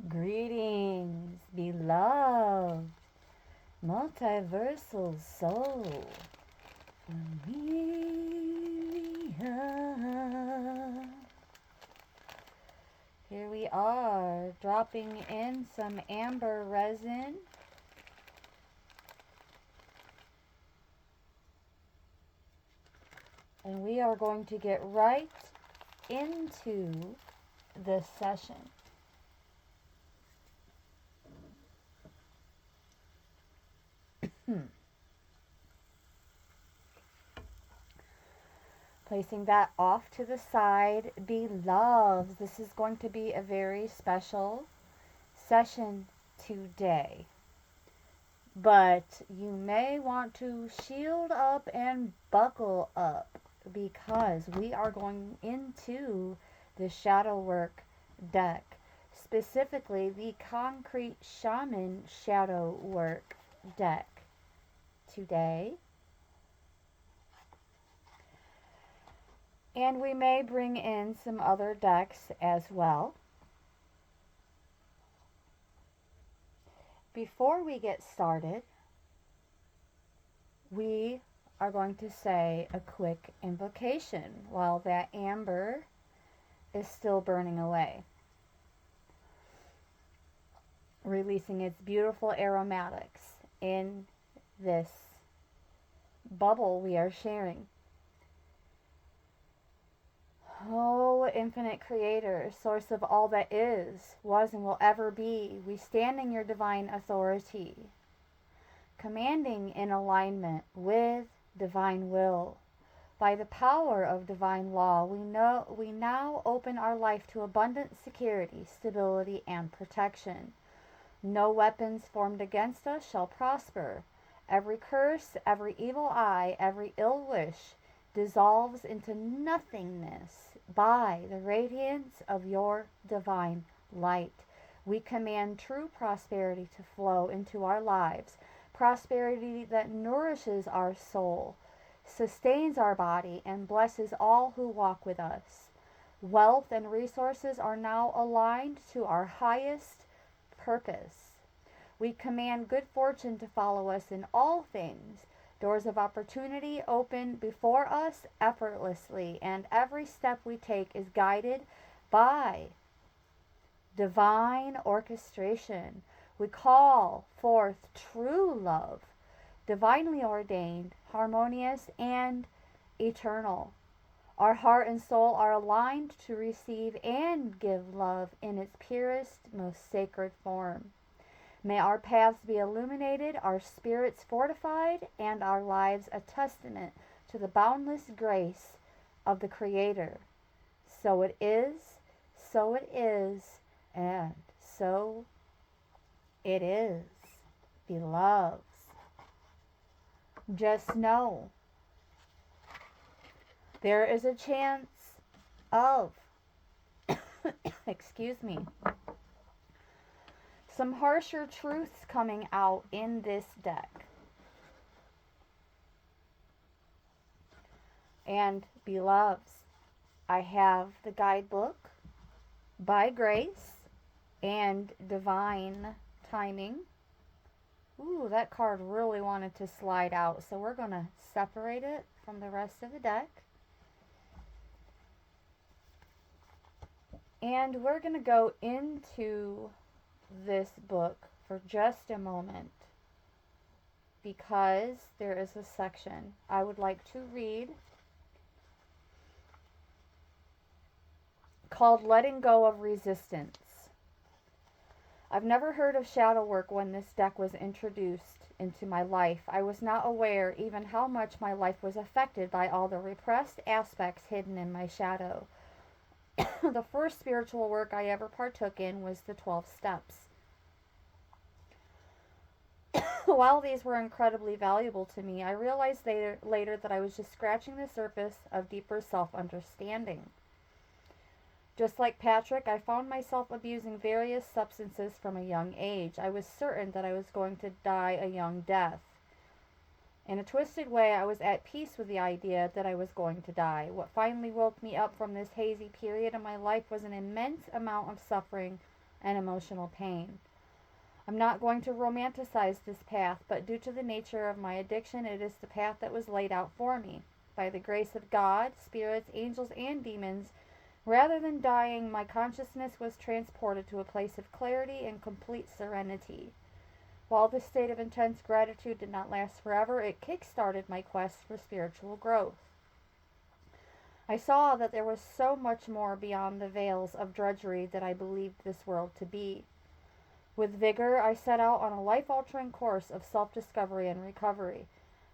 Greetings, beloved multiversal soul. Here we are, dropping in some amber resin. And we are going to get right into this session. Placing that off to the side, beloveds. This is going to be a very special session today. But you may want to shield up and buckle up because we are going into the Shadow Work deck, specifically the Concrete Shaman Shadow Work deck today. And we may bring in some other decks as well. Before we get started, we are going to say a quick invocation while that amber is still burning away, releasing its beautiful aromatics in this bubble we are sharing. Oh, infinite creator, source of all that is, was, and will ever be, we stand in your divine authority, commanding in alignment with divine will. By the power of divine law, we now open our life to abundant security, stability, and protection. No weapons formed against us shall prosper. Every curse, every evil eye, every ill wish dissolves into nothingness by the radiance of your divine light. We command true prosperity to flow into our lives, prosperity that nourishes our soul, sustains our body, and blesses all who walk with us. Wealth and resources are now aligned to our highest purpose. We command good fortune to follow us in all things. Doors of opportunity open before us effortlessly, and every step we take is guided by divine orchestration. We call forth true love, divinely ordained, harmonious, and eternal. Our heart and soul are aligned to receive and give love in its purest, most sacred form. May our paths be illuminated, our spirits fortified, and our lives a testament to the boundless grace of the Creator. So it is, and so it is, beloveds. Just know there is a chance of, excuse me, some harsher truths coming out in this deck. And beloveds, I have the guidebook by grace and divine timing. Ooh, that card really wanted to slide out, so we're going to separate it from the rest of the deck. And we're going to go into this book for just a moment because there is a section I would like to read called Letting Go of Resistance. I've never heard of shadow work when this deck was introduced into my life. I was not aware even how much my life was affected by all the repressed aspects hidden in my shadow. The first spiritual work I ever partook in was the 12 steps. While these were incredibly valuable to me, I realized later that I was just scratching the surface of deeper self-understanding. Just like Patrick, I found myself abusing various substances from a young age. I was certain that I was going to die a young death. In a twisted way, I was at peace with the idea that I was going to die. What finally woke me up from this hazy period in my life was an immense amount of suffering and emotional pain. I'm not going to romanticize this path, but due to the nature of my addiction, it is the path that was laid out for me. By the grace of God, spirits, angels, and demons, rather than dying, my consciousness was transported to a place of clarity and complete serenity. While this state of intense gratitude did not last forever, it kick-started my quest for spiritual growth. I saw that there was so much more beyond the veils of drudgery that I believed this world to be. With vigor, I set out on a life-altering course of self-discovery and recovery.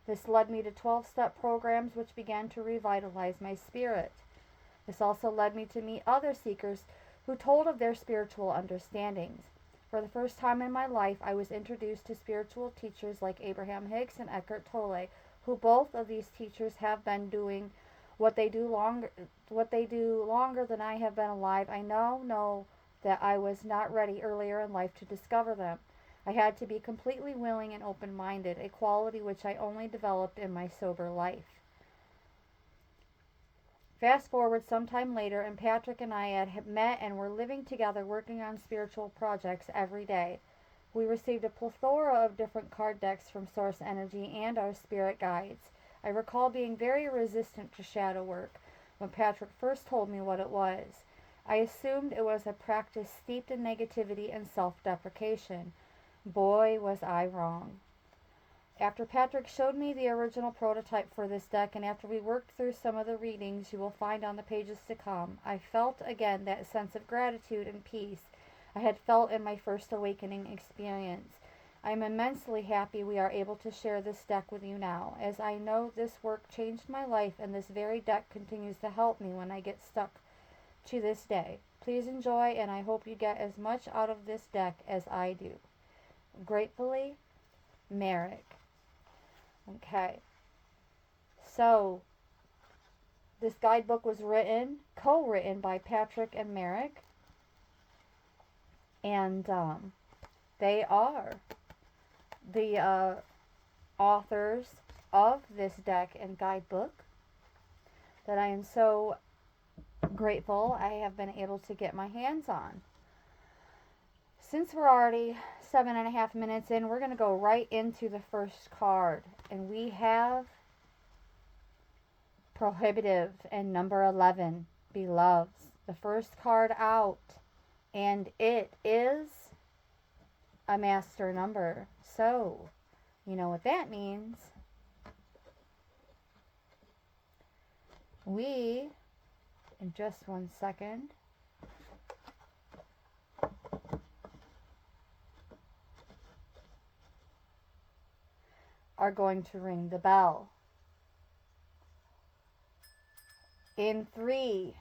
This led me to 12-step programs which began to revitalize my spirit. This also led me to meet other seekers who told of their spiritual understandings. For the first time in my life, I was introduced to spiritual teachers like Abraham Hicks and Eckhart Tolle, who both of these teachers have been doing what they do longer than I have been alive. I now know that I was not ready earlier in life to discover them. I had to be completely willing and open-minded, a quality which I only developed in my sober life. Fast forward some time later, and Patrick and I had met and were living together working on spiritual projects every day. We received a plethora of different card decks from Source Energy and our spirit guides. I recall being very resistant to shadow work when Patrick first told me what it was. I assumed it was a practice steeped in negativity and self-deprecation. Boy, was I wrong. After Patrick showed me the original prototype for this deck, and after we worked through some of the readings you will find on the pages to come, I felt again that sense of gratitude and peace I had felt in my first awakening experience. I am immensely happy we are able to share this deck with you now, as I know this work changed my life, and this very deck continues to help me when I get stuck to this day. Please enjoy, and I hope you get as much out of this deck as I do. Gratefully, Merrick. Okay, so this guidebook was co-written by Patrick and Merrick, and they are the authors of this deck and guidebook that I am so grateful I have been able to get my hands on. Since we're already 7.5 minutes in, we're going to go right into the first card. And we have Prohibitive and number 11, Beloveds. The first card out. And it is a master number. So, you know what that means. We, in just 1 second, are going to ring the bell. In 3,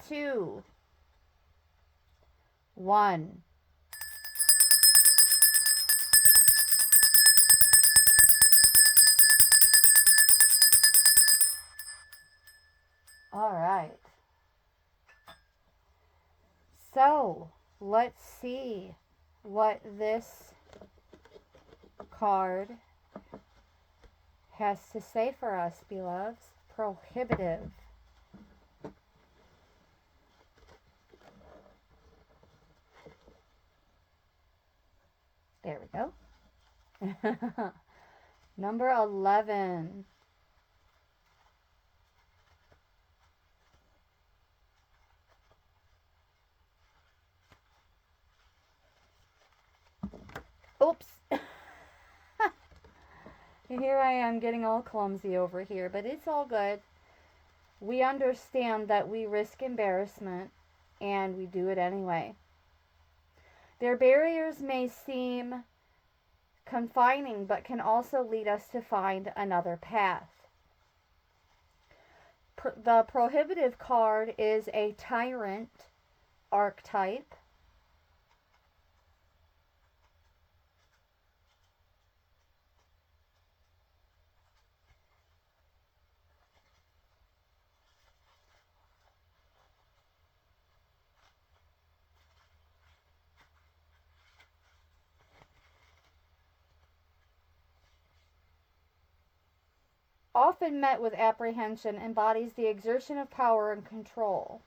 2, 1. All right. So, let's see what this card has to say for us, beloveds. Prohibitive. There we go. Number 11. Oops. Here I am getting all clumsy over here, but it's all good. We understand that we risk embarrassment, and we do it anyway. Their barriers may seem confining, but can also lead us to find another path. The Prohibitive card is a tyrant archetype. Often met with apprehension, embodies the exertion of power and control.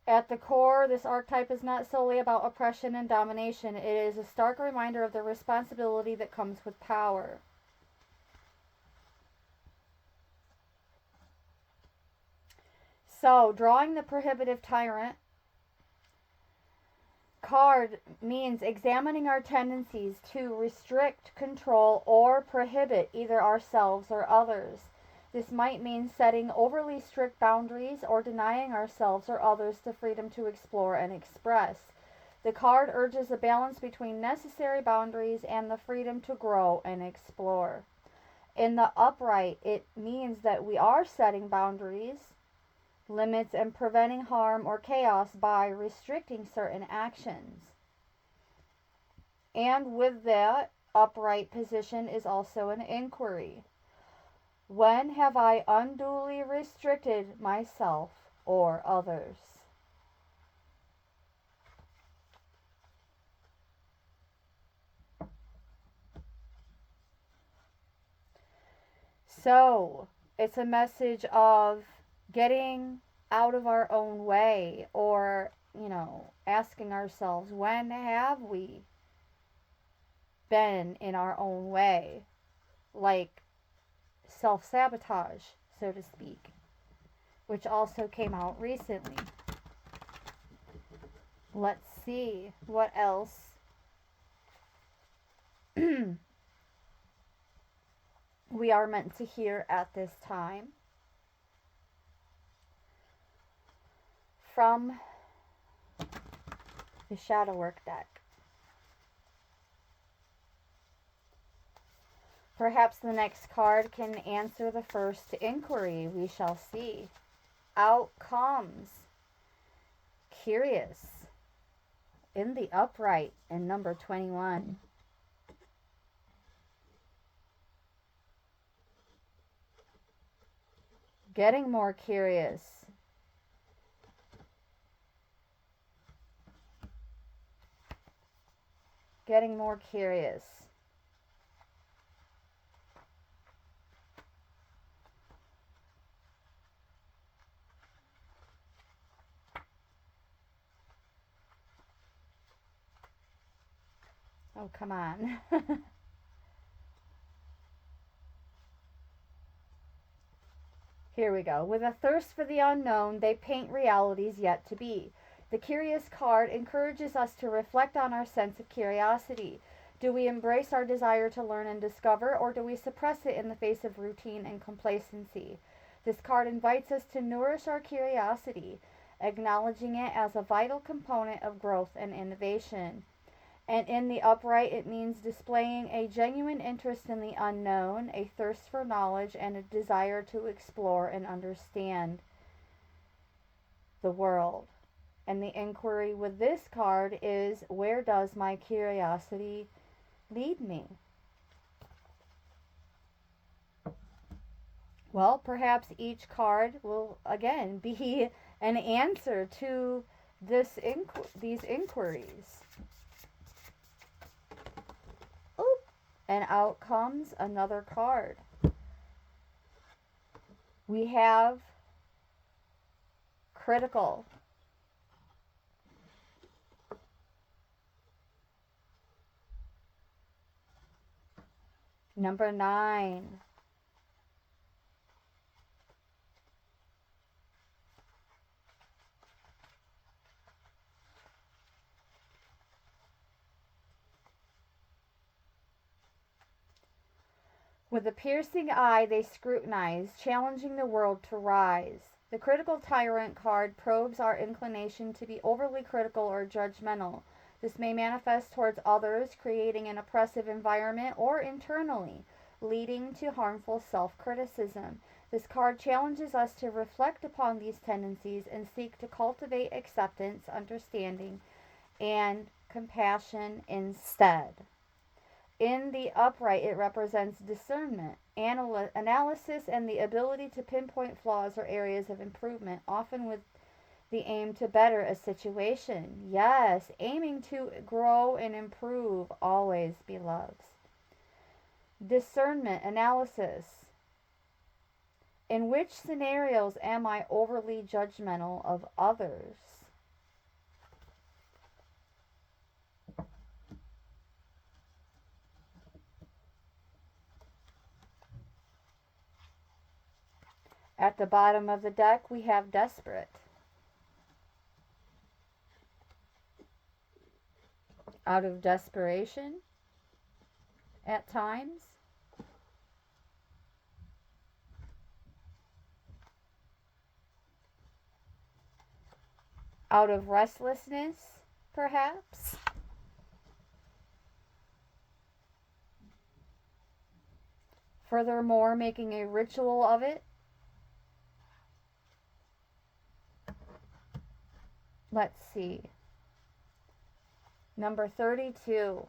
At the core, this archetype is not solely about oppression and domination. It is a stark reminder of the responsibility that comes with power. So, drawing the prohibitive tyrant card means examining our tendencies to restrict, control, or prohibit either ourselves or others. This might mean setting overly strict boundaries or denying ourselves or others the freedom to explore and express. The card urges a balance between necessary boundaries and the freedom to grow and explore. In the upright, it means that we are setting boundaries, limits, and preventing harm or chaos by restricting certain actions. And with that, upright position is also an inquiry. When have I unduly restricted myself or others? So, it's a message of getting out of our own way, or, asking ourselves, when have we been in our own way? Like self sabotage, so to speak, which also came out recently. Let's see what else we are meant to hear at this time from the Shadow Work deck. Perhaps the next card can answer the first inquiry. We shall see. Out comes Curious in the upright in number 21. Getting more curious. Getting more curious. Oh, come on. Here we go. With a thirst for the unknown, they paint realities yet to be. The Curious card encourages us to reflect on our sense of curiosity. Do we embrace our desire to learn and discover, or do we suppress it in the face of routine and complacency? This card invites us to nourish our curiosity, acknowledging it as a vital component of growth and innovation. And in the upright, it means displaying a genuine interest in the unknown, a thirst for knowledge, and a desire to explore and understand the world. And the inquiry with this card is, where does my curiosity lead me? Well, perhaps each card will again be an answer to these inquiries. And out comes another card. We have Critical. Number 9. With a piercing eye, they scrutinize, challenging the world to rise. The Critical Tyrant card probes our inclination to be overly critical or judgmental. This may manifest towards others, creating an oppressive environment, or internally, leading to harmful self-criticism. This card challenges us to reflect upon these tendencies and seek to cultivate acceptance, understanding, and compassion instead. In the upright, it represents discernment, analysis, and the ability to pinpoint flaws or areas of improvement, often with the aim to better a situation. Yes, aiming to grow and improve always, beloveds. Discernment, analysis, In which scenarios am I overly judgmental of others? At the bottom of the deck, we have desperate. Out of desperation at times. Out of restlessness, perhaps. Furthermore, making a ritual of it. Let's see. Number 32.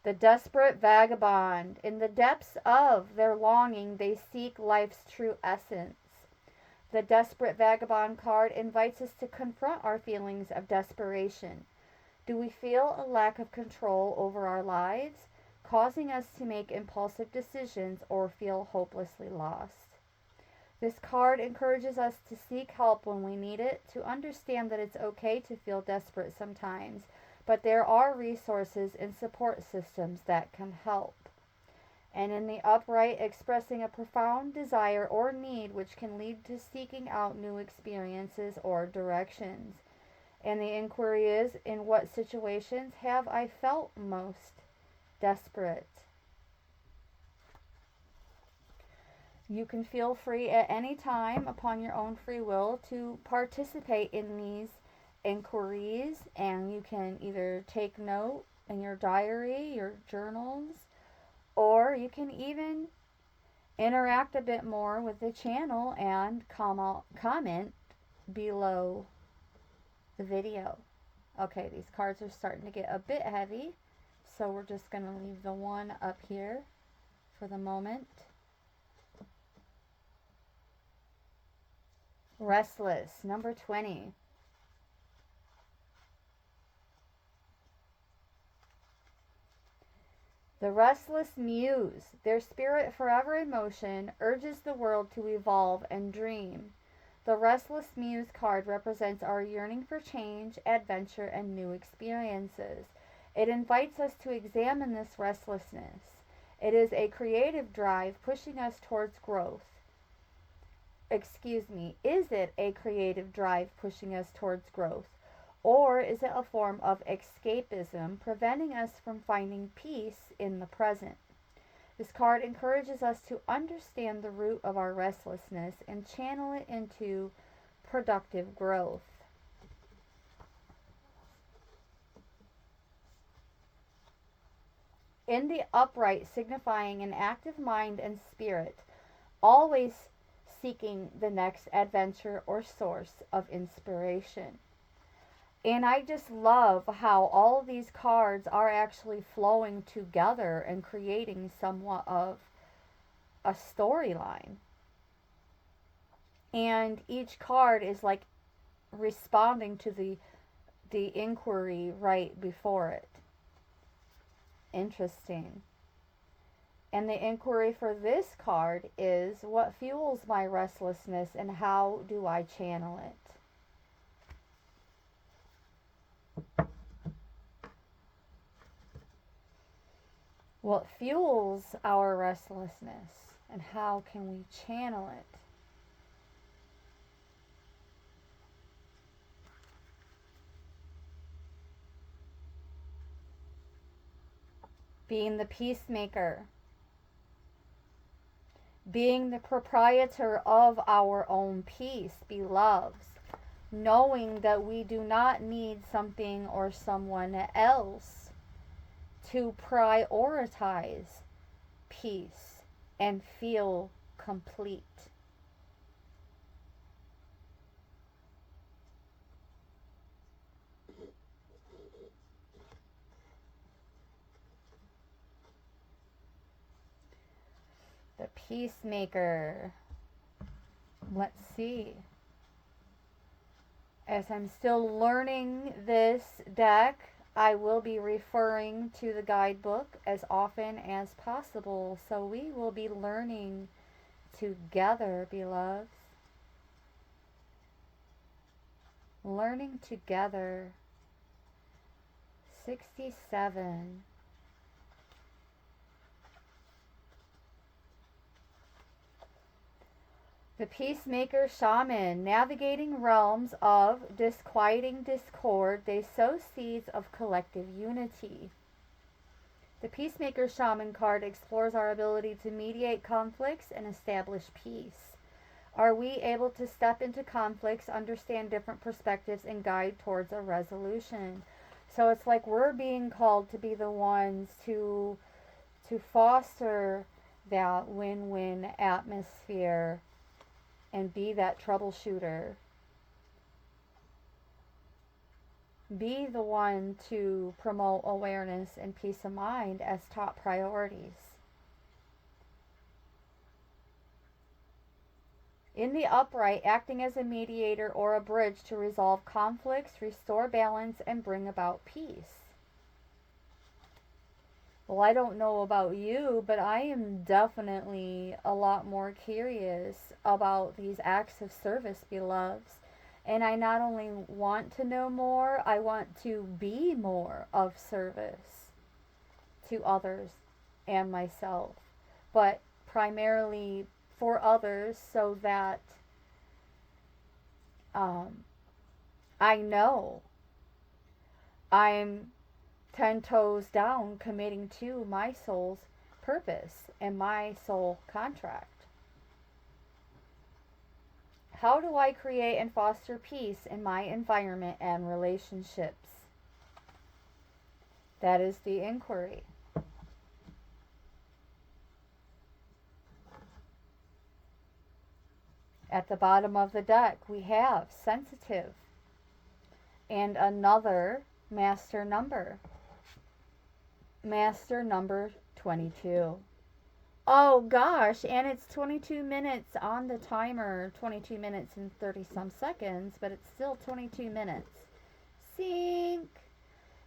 The desperate vagabond. In the depths of their longing, they seek life's true essence. The desperate vagabond card invites us to confront our feelings of desperation. Do we feel a lack of control over our lives, causing us to make impulsive decisions or feel hopelessly lost? This card encourages us to seek help when we need it, to understand that it's okay to feel desperate sometimes, but there are resources and support systems that can help. And in the upright, expressing a profound desire or need which can lead to seeking out new experiences or directions. And the inquiry is, in what situations have I felt most desperate? You can feel free at any time, upon your own free will, to participate in these inquiries, and you can either take note in your diary, your journals, or you can even interact a bit more with the channel and comment below the video. Okay, these cards are starting to get a bit heavy, so we're just going to leave the one up here for the moment. Restless, number 20. The restless muse, their spirit forever in motion, urges the world to evolve and dream. The restless muse card represents our yearning for change, adventure, and new experiences. It invites us to examine this restlessness. It is a creative drive pushing us towards growth. Is it a creative drive pushing us towards growth? Or is it a form of escapism preventing us from finding peace in the present? This card encourages us to understand the root of our restlessness and channel it into productive growth. In the upright, signifying an active mind and spirit, always seeking the next adventure or source of inspiration. And I just love how all of these cards are actually flowing together and creating somewhat of a storyline. And each card is like responding to the inquiry right before it. Interesting. And the inquiry for this card is, what fuels my restlessness and how do I channel it? What fuels our restlessness and how can we channel it? Being the peacemaker. Being the proprietor of our own peace, beloveds. Knowing that we do not need something or someone else to prioritize peace and feel complete. The peacemaker. Let's see. As I'm still learning this deck, I will be referring to the guidebook as often as possible. So we will be learning together, beloveds. Learning together. 67. The Peacemaker Shaman. Navigating realms of disquieting discord, they sow seeds of collective unity. The Peacemaker Shaman card explores our ability to mediate conflicts and establish peace. Are we able to step into conflicts, understand different perspectives, and guide towards a resolution? So it's like we're being called to be the ones to foster that win-win atmosphere and be that troubleshooter. Be the one to promote awareness and peace of mind as top priorities. In the upright, acting as a mediator or a bridge to resolve conflicts, restore balance, and bring about peace. Well, I don't know about you, but I am definitely a lot more curious about these acts of service, beloveds. And I not only want to know more, I want to be more of service to others and myself. But primarily for others so that I know I'm 10 toes down committing to my soul's purpose and my soul contract. How do I create and foster peace in my environment and relationships? That is the inquiry. At the bottom of the deck, we have sensitive and another master number. Master number 22. Oh gosh, and it's 22 minutes on the timer. 22 minutes and 30 some seconds, but it's still 22 minutes. Sync.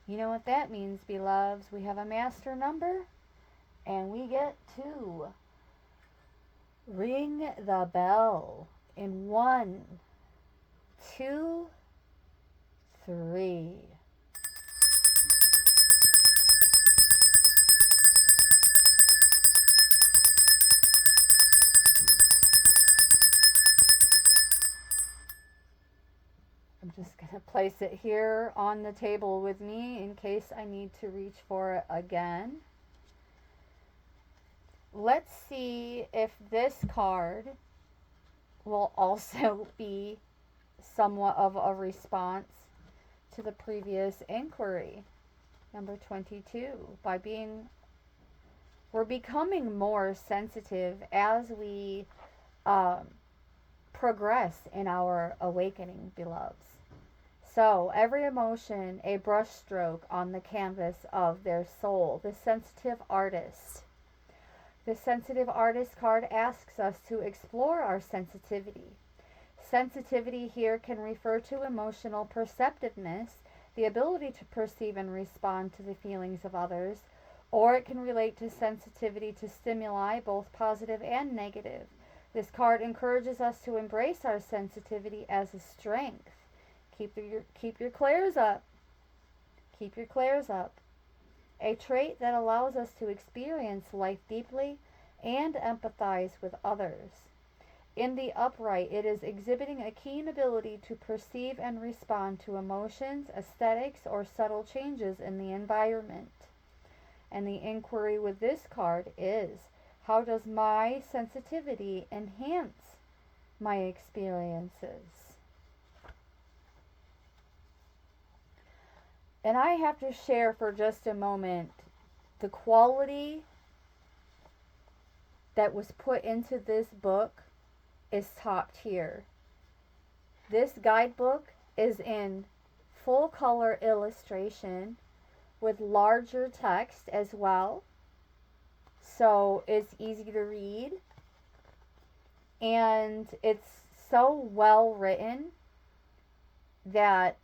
You know what that means, beloveds? We have a master number, and we get to ring the bell in 1, 2, 3. I'm just going to place it here on the table with me in case I need to reach for it again. Let's see if this card will also be somewhat of a response to the previous inquiry. Number 22. We're becoming more sensitive as we progress in our awakening, beloveds. So, every emotion, a brushstroke on the canvas of their soul. The sensitive artist. The sensitive artist card asks us to explore our sensitivity. Sensitivity here can refer to emotional perceptiveness, the ability to perceive and respond to the feelings of others, or it can relate to sensitivity to stimuli, both positive and negative. This card encourages us to embrace our sensitivity as a strength. Keep your clairs up. Keep your clairs up. A trait that allows us to experience life deeply and empathize with others. In the upright, it is exhibiting a keen ability to perceive and respond to emotions, aesthetics, or subtle changes in the environment. And the inquiry with this card is, how does my sensitivity enhance my experiences? And I have to share for just a moment the quality that was put into this book is top tier. This guidebook is in full color illustration with larger text as well. So it's easy to read. And it's so well written that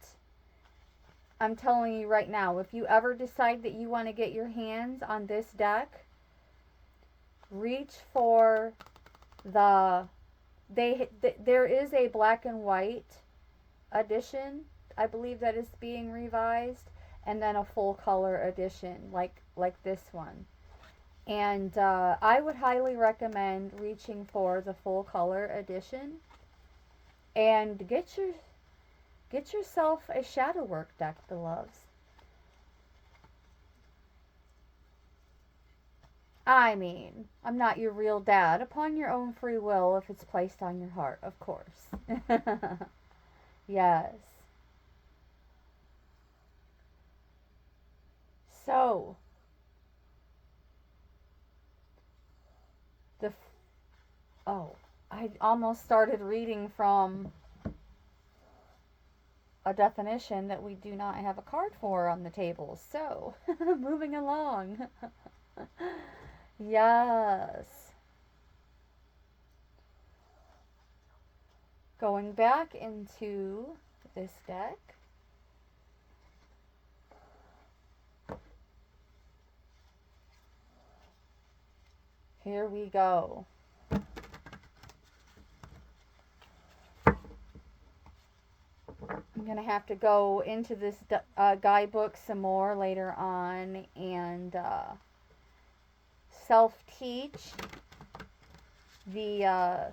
I'm telling you right now, if you ever decide that you want to get your hands on this deck, reach for the there is a black and white edition, I believe, that is being revised, and then a full color edition like this one. And I would highly recommend reaching for the full color edition and get yourself a shadow work deck, beloveds. I mean, I'm not your real dad, upon your own free will if it's placed on your heart, of course. Yes. So, the oh, I almost started reading from a definition that we do not have a card for on the table. So, moving along. Yes. Going back into this deck. Here we go. I'm going to have to go into this guidebook some more later on and self-teach the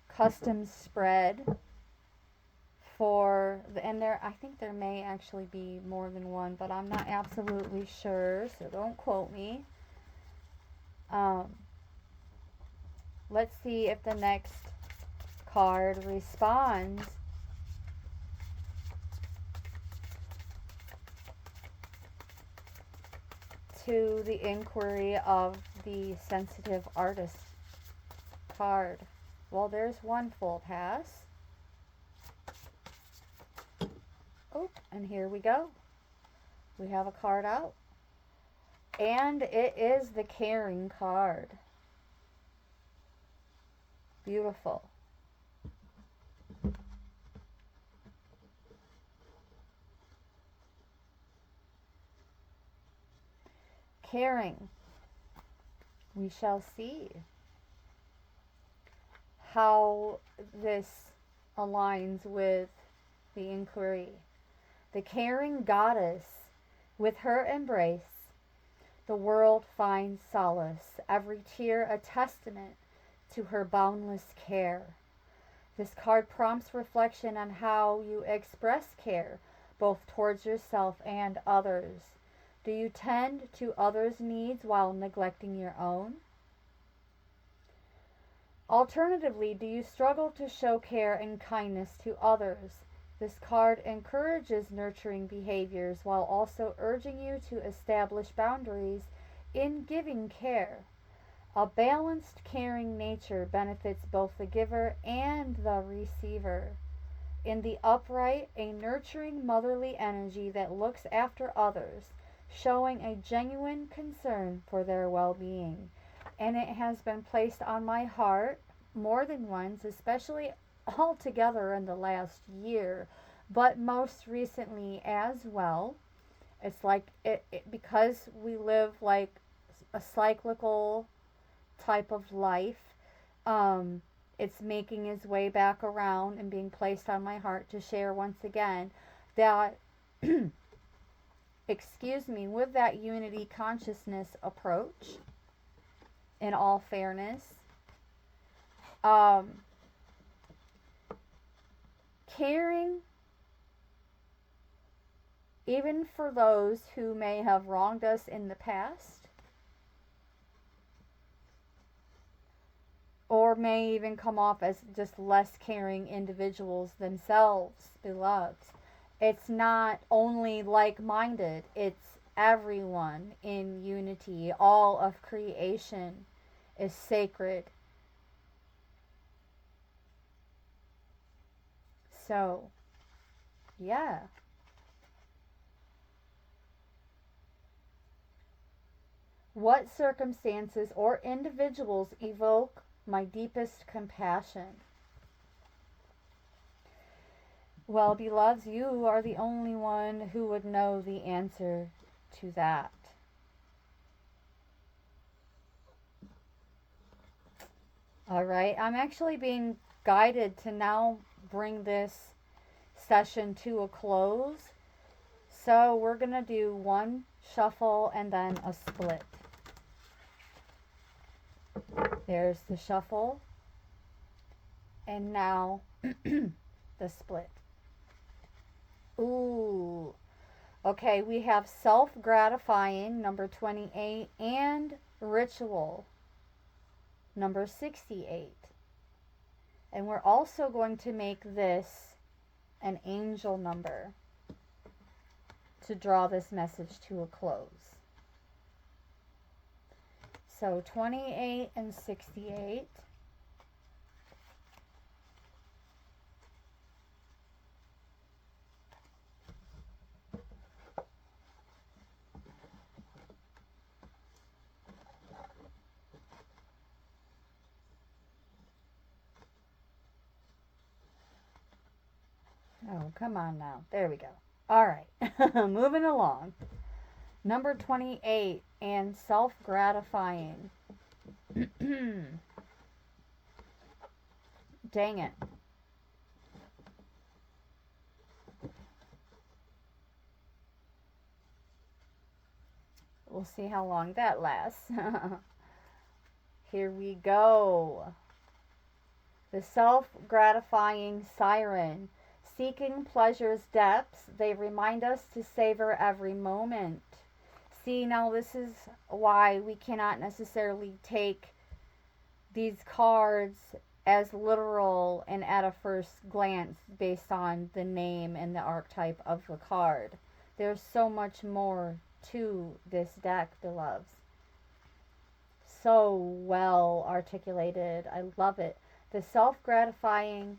custom spread for the, and there, I think there may actually be more than one, but I'm not absolutely sure, so don't quote me. Let's see if the next card responds to the inquiry of the sensitive artist card. Well, there's one full pass. Oh, and here we go. We have a card out. And it is the caring card. Beautiful. Caring. We shall see how this aligns with the inquiry. The caring goddess, with her embrace, the world finds solace, every tear a testament to her boundless care. This card prompts reflection on how you express care, both towards yourself and others. Do you tend to others' needs while neglecting your own? Alternatively, do you struggle to show care and kindness to others? This card encourages nurturing behaviors while also urging you to establish boundaries in giving care. A balanced, caring nature benefits both the giver and the receiver. In the upright, a nurturing motherly energy that looks after others, showing a genuine concern for their well-being. And it has been placed on my heart more than once, especially all together in the last year, but most recently as well. It's like because we live like a cyclical type of life. It's making its way back around and being placed on my heart to share once again that excuse me, with that unity consciousness approach, in all fairness, caring even for those who may have wronged us in the past, or may even come off as just less caring individuals themselves, beloved. It's not only like-minded, it's everyone in unity. All of creation is sacred. So, yeah. What circumstances or individuals evoke my deepest compassion? Well, beloveds, you are the only one who would know the answer to that. All right, I'm actually being guided to now bring this session to a close. So we're going to do one shuffle and then a split. There's the shuffle. And now the split. Ooh. Okay, we have self-gratifying, number 28, and ritual, number 68. And we're also going to make this an angel number to draw this message to a close. So 28 and 68. Oh, come on now. There we go. All right. Moving along. Number 28 and self-gratifying. Dang it. We'll see how long that lasts. Here we go. The self-gratifying siren. Seeking pleasure's depths, they remind us to savor every moment. See, now this is why we cannot necessarily take these cards as literal and at a first glance based on the name and the archetype of the card. There's so much more to this deck, beloveds. So well articulated. I love it. The self-gratifying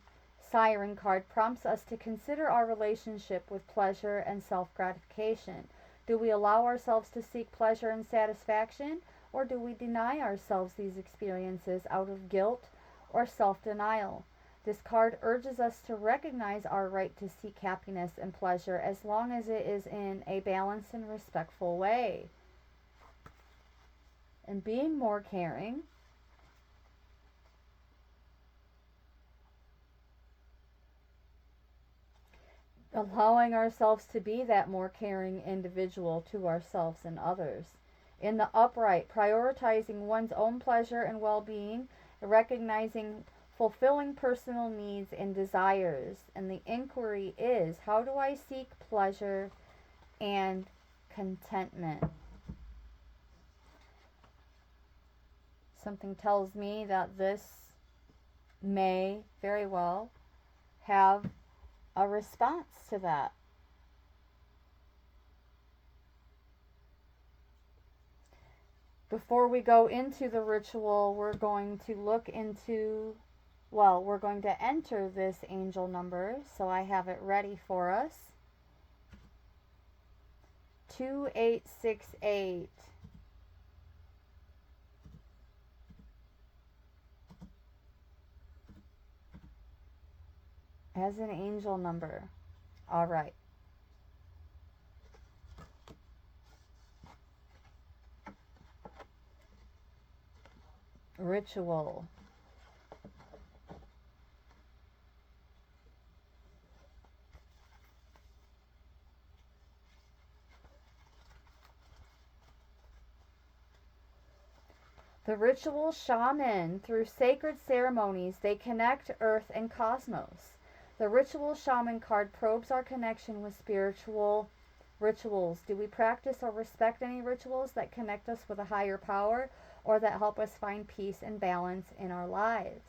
Siren card prompts us to consider our relationship with pleasure and self-gratification. Do we allow ourselves to seek pleasure and satisfaction, or do we deny ourselves these experiences out of guilt or self-denial? This card urges us to recognize our right to seek happiness and pleasure as long as it is in a balanced and respectful way. And being more caring, allowing ourselves to be that more caring individual to ourselves and others. In the upright, prioritizing one's own pleasure and well-being, recognizing fulfilling personal needs and desires. And the inquiry is, how do I seek pleasure and contentment? Something tells me that this may very well have a response to that. Before we go into the ritual, we're going to look into, well, we're going to enter this angel number, so I have it ready for us. 2868. As an angel number. All right. Ritual. The ritual shaman. Through sacred ceremonies, they connect earth and cosmos. The ritual shaman card probes our connection with spiritual rituals. Do we practice or respect any rituals that connect us with a higher power or that help us find peace and balance in our lives?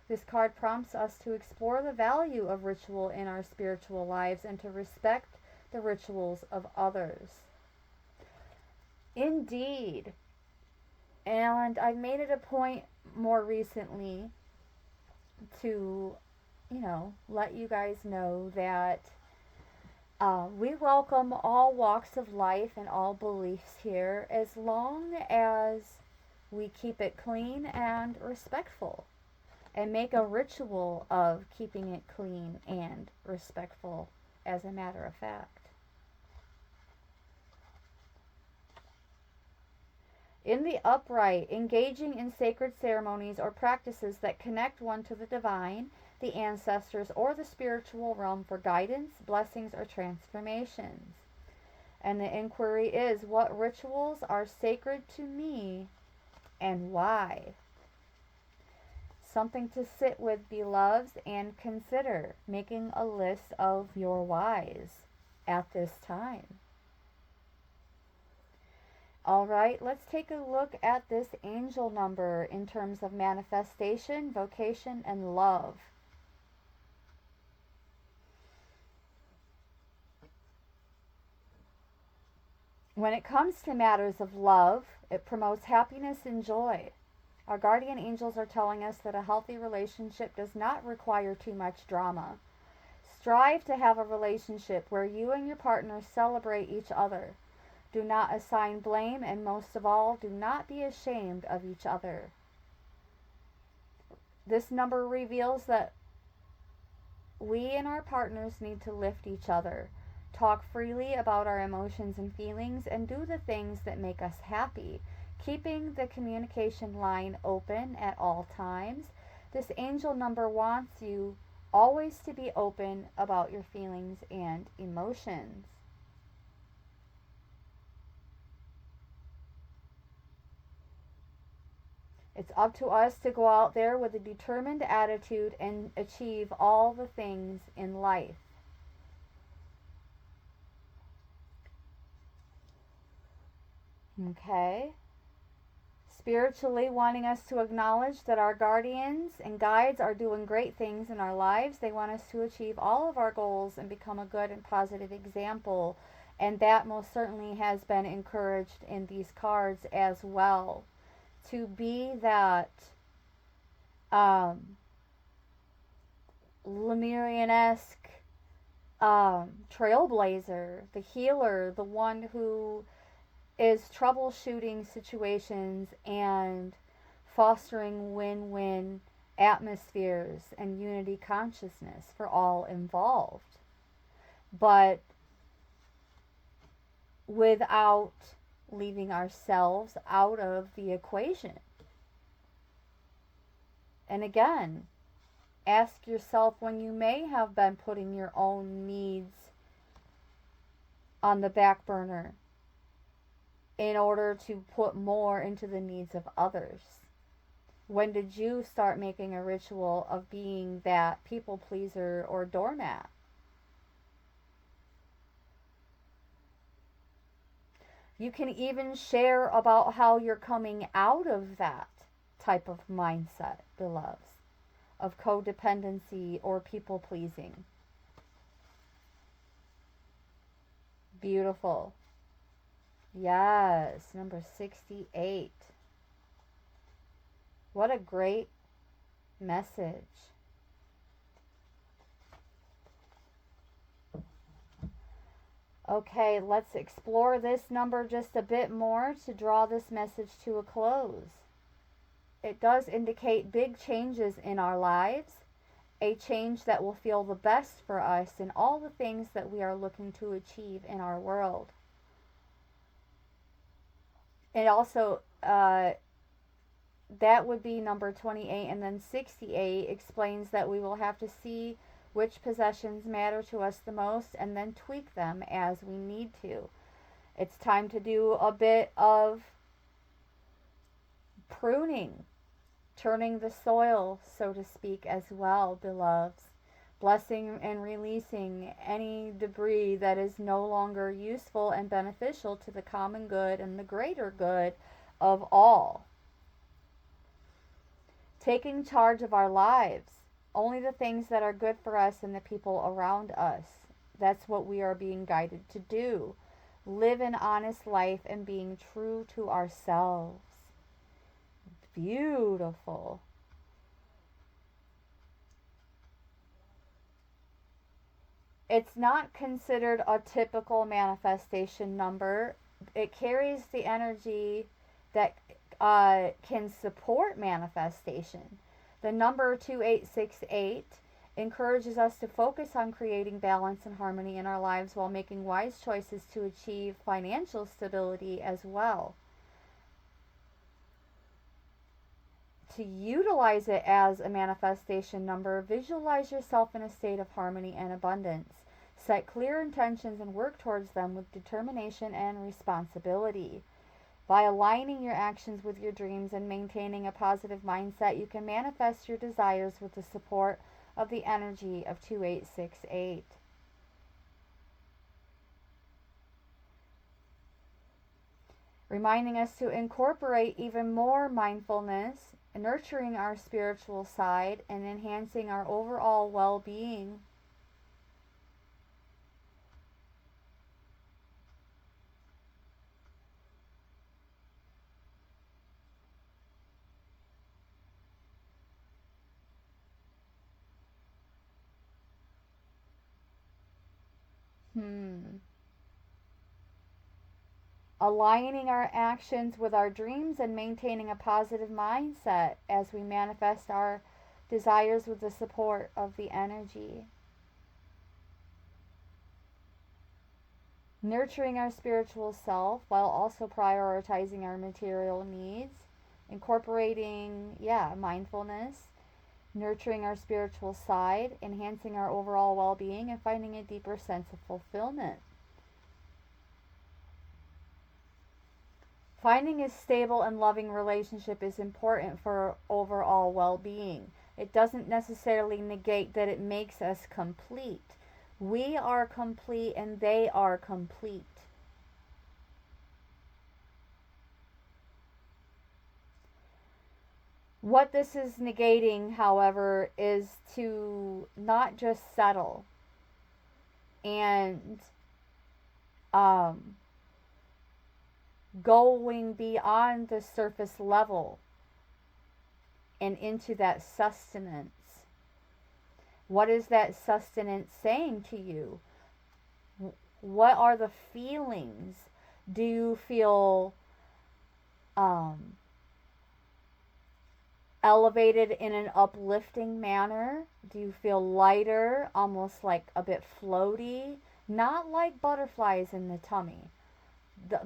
This card prompts us to explore the value of ritual in our spiritual lives and to respect the rituals of others. Indeed. And I've made it a point more recently to let you guys know that we welcome all walks of life and all beliefs here as long as we keep it clean and respectful. and make a ritual of keeping it clean and respectful, as a matter of fact. In the upright, engaging in sacred ceremonies or practices that connect one to the divine, the ancestors, or the spiritual realm for guidance, blessings, or transformations. And the inquiry is, what rituals are sacred to me and why? Something to sit with, beloveds, and consider making a list of your whys at this time. All right, let's take a look at this angel number in terms of manifestation, vocation, and love. When it comes to matters of love, it promotes happiness and joy. Our guardian angels are telling us that a healthy relationship does not require too much drama. Strive to have a relationship where you and your partner celebrate each other. Do not assign blame, and most of all, do not be ashamed of each other. This number reveals that we and our partners need to lift each other, talk freely about our emotions and feelings, and do the things that make us happy, keeping the communication line open at all times. This angel number wants you always to be open about your feelings and emotions. It's up to us to go out there with a determined attitude and achieve all the things in life. Okay? Spiritually, wanting us to acknowledge that our guardians and guides are doing great things in our lives. They want us to achieve all of our goals and become a good and positive example. And that most certainly has been encouraged in these cards as well. To be that Lemurian-esque trailblazer, the healer, the one who is troubleshooting situations and fostering win-win atmospheres and unity consciousness for all involved. But without leaving ourselves out of the equation. And again, ask yourself when you may have been putting your own needs on the back burner in order to put more into the needs of others. When did you start making a ritual of being that people pleaser or doormat? You can even share about how you're coming out of that type of mindset, beloveds, of codependency or people pleasing. Beautiful. Yes, number 68. What a great message. Okay, let's explore this number just a bit more to draw this message to a close. It does indicate big changes in our lives, a change that will feel the best for us in all the things that we are looking to achieve in our world. It also, that would be number 28, and then 68 explains that we will have to see which possessions matter to us the most and then tweak them as we need to. It's time to do a bit of pruning, turning the soil, so to speak, as well, beloveds. Blessing and releasing any debris that is no longer useful and beneficial to the common good and the greater good of all. Taking charge of our lives. Only the things that are good for us and the people around us. That's what we are being guided to do. Live an honest life and being true to ourselves. Beautiful. It's not considered a typical manifestation number. It carries the energy that can support manifestation. The number 2868 encourages us to focus on creating balance and harmony in our lives while making wise choices to achieve financial stability as well. To utilize it as a manifestation number, visualize yourself in a state of harmony and abundance. Set clear intentions and work towards them with determination and responsibility. By aligning your actions with your dreams and maintaining a positive mindset, you can manifest your desires with the support of the energy of 2868. Reminding us to incorporate even more mindfulness, nurturing our spiritual side, and enhancing our overall well-being. Aligning our actions with our dreams and maintaining a positive mindset as we manifest our desires with the support of the energy. Nurturing our spiritual self while also prioritizing our material needs. Incorporating, mindfulness. Nurturing our spiritual side, enhancing our overall well-being, and finding a deeper sense of fulfillment. Finding a stable and loving relationship is important for overall well-being. It doesn't necessarily negate that it makes us complete. We are complete and they are complete. What this is negating, however, is to not just settle and going beyond the surface level and into that sustenance. What is that sustenance saying to you? What are the feelings? Do you feel elevated in an uplifting manner? Do you feel lighter, almost like a bit floaty? Not like butterflies in the tummy.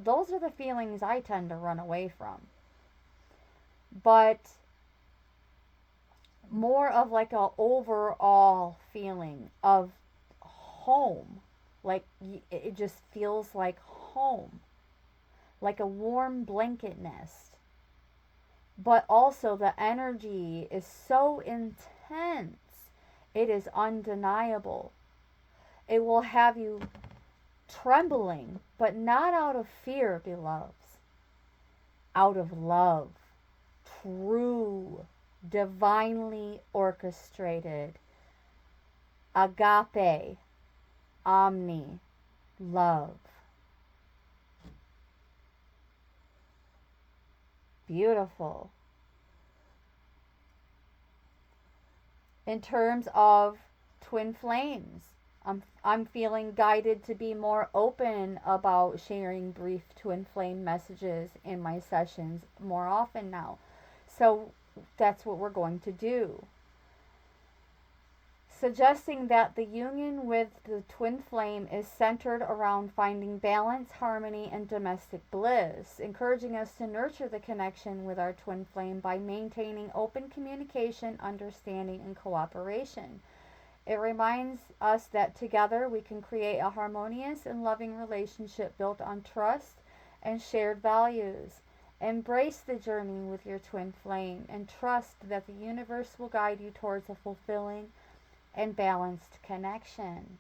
Those are the feelings I tend to run away from. But more of like a overall feeling of home. Like it just feels like home. Like a warm blanket nest. But also the energy is so intense. It is undeniable. It will have you trembling, but not out of fear, beloveds. Out of love. True, divinely orchestrated, agape, omni, love. Beautiful. In terms of twin flames, I'm feeling guided to be more open about sharing brief twin flame messages in my sessions more often now. So that's what we're going to do. Suggesting that the union with the twin flame is centered around finding balance, harmony, and domestic bliss, encouraging us to nurture the connection with our twin flame by maintaining open communication, understanding, and cooperation. It reminds us that together we can create a harmonious and loving relationship built on trust and shared values. Embrace the journey with your twin flame and trust that the universe will guide you towards a fulfilling and balanced connection.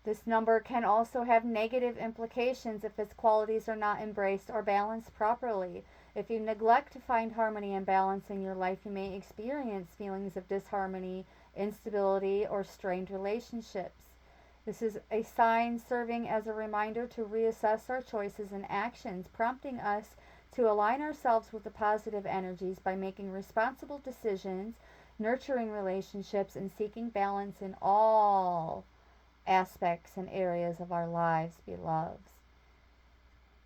This number can also have negative implications if its qualities are not embraced or balanced properly. If you neglect to find harmony and balance in your life, you may experience feelings of disharmony, instability, or strained relationships. This is a sign serving as a reminder to reassess our choices and actions, prompting us to align ourselves with the positive energies by making responsible decisions, nurturing relationships, and seeking balance in all aspects and areas of our lives, beloveds.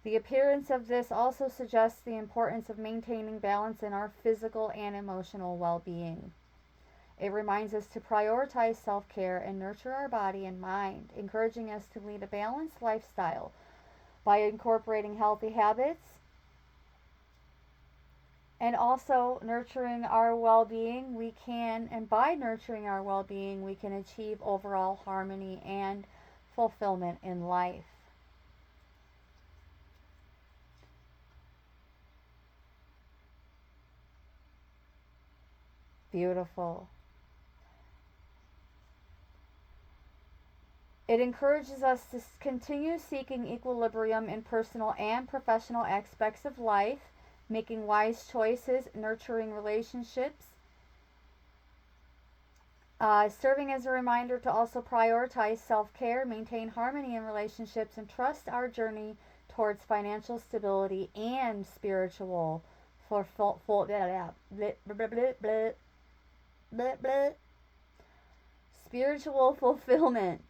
The appearance of this also suggests the importance of maintaining balance in our physical and emotional well being. It reminds us to prioritize self care and nurture our body and mind, encouraging us to lead a balanced lifestyle by incorporating healthy habits and also nurturing our well being. And by nurturing our well being, we can achieve overall harmony and fulfillment in life. Beautiful. It encourages us to continue seeking equilibrium in personal and professional aspects of life, making wise choices, nurturing relationships, serving as a reminder to also prioritize self care, maintain harmony in relationships, and trust our journey towards financial stability and spiritual spiritual fulfillment.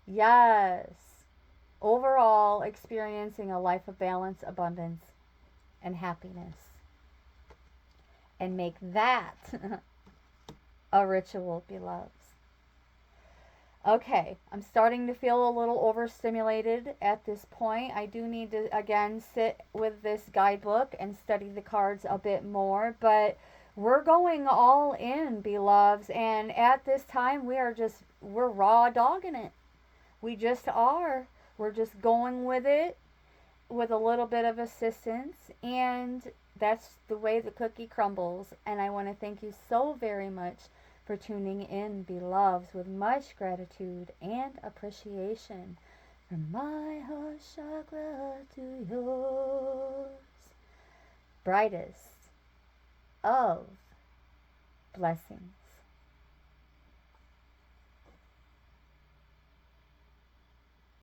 Yes. Overall, experiencing a life of balance, abundance, and happiness. And make that a ritual, beloveds. Okay, I'm starting to feel a little overstimulated at this point. I do need to, again, sit with this guidebook and study the cards a bit more, but we're going all in, beloveds, and at this time we're raw dogging it. We just are. We're just going with it with a little bit of assistance, and that's the way the cookie crumbles. And I want to thank you so very much for tuning in, beloveds, with much gratitude and appreciation. From my heart chakra to yours. Brightest of blessings.